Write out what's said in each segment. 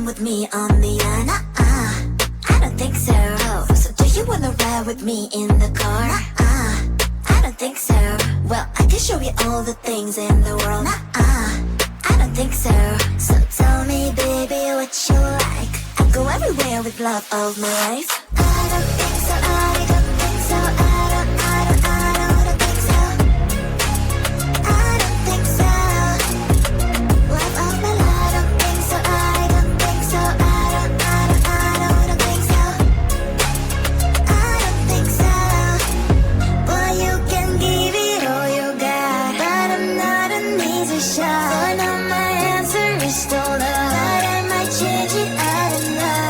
come with me on the I don't think so. So do you wanna ride with me in the car? I don't think so. Well, I can show you all the things in the world. I don't think so. So tell me, baby, what you like. I'll go everywhere with love of my life. I don't think so. I don't think so. I don't think so. I don't think so. Love of my life. I don't think so. I don't think so. I don't think so. I don't think so. Well, you can give it all you got, but I'm not an easy shot. So now my answer is still no, but I might change it. I don't know.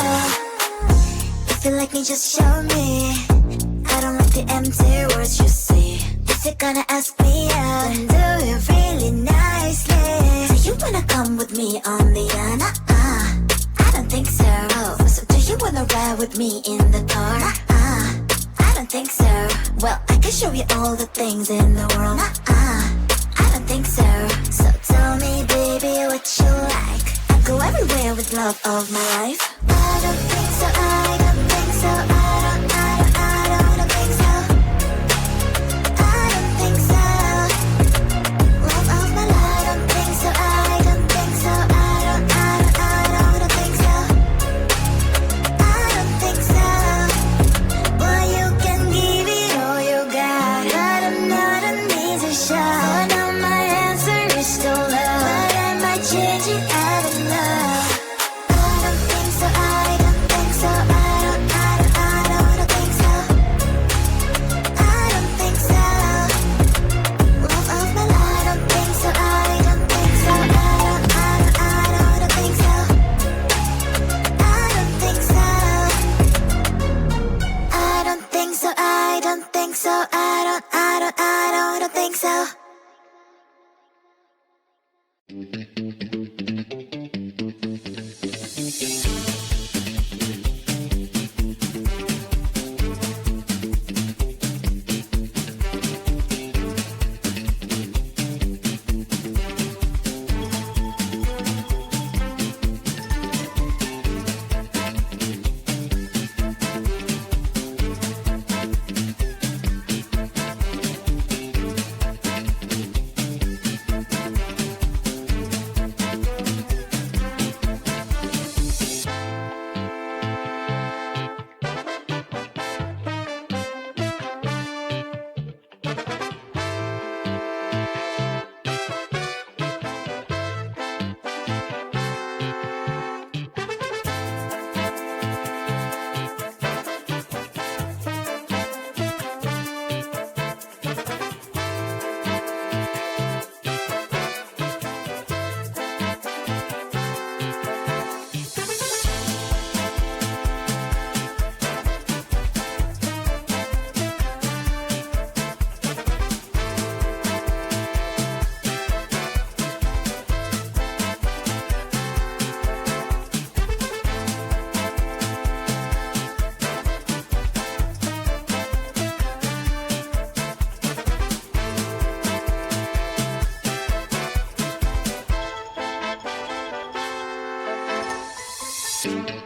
If you like me, just show me. I don't like the empty words you say. If you're gonna ask me out, then do it really nicely. Do you wanna come with me on the I don't think so. So do you wanna ride with me in the car? I don't think so. Well, I can show you all the things in the world. I don't think so. So tell me, baby, what you like. I'll go everywhere with love of my life. I don't think so. I don't think so. I don't think so. I don't think so. Love of my life. I don't think so. I don't think so. I don't think so. I don't think so. Well, you can give it all you got, but I'm not an easy shot. So now my answer is still no, but I might change it. I don't know. I don't think so. I don't think so. I don't think so. I don't think so. Love of my life. I don't think so. I don't think so. I don't think so. I don't think so. I don't think so. I don't think so. I don't think so. Thank you.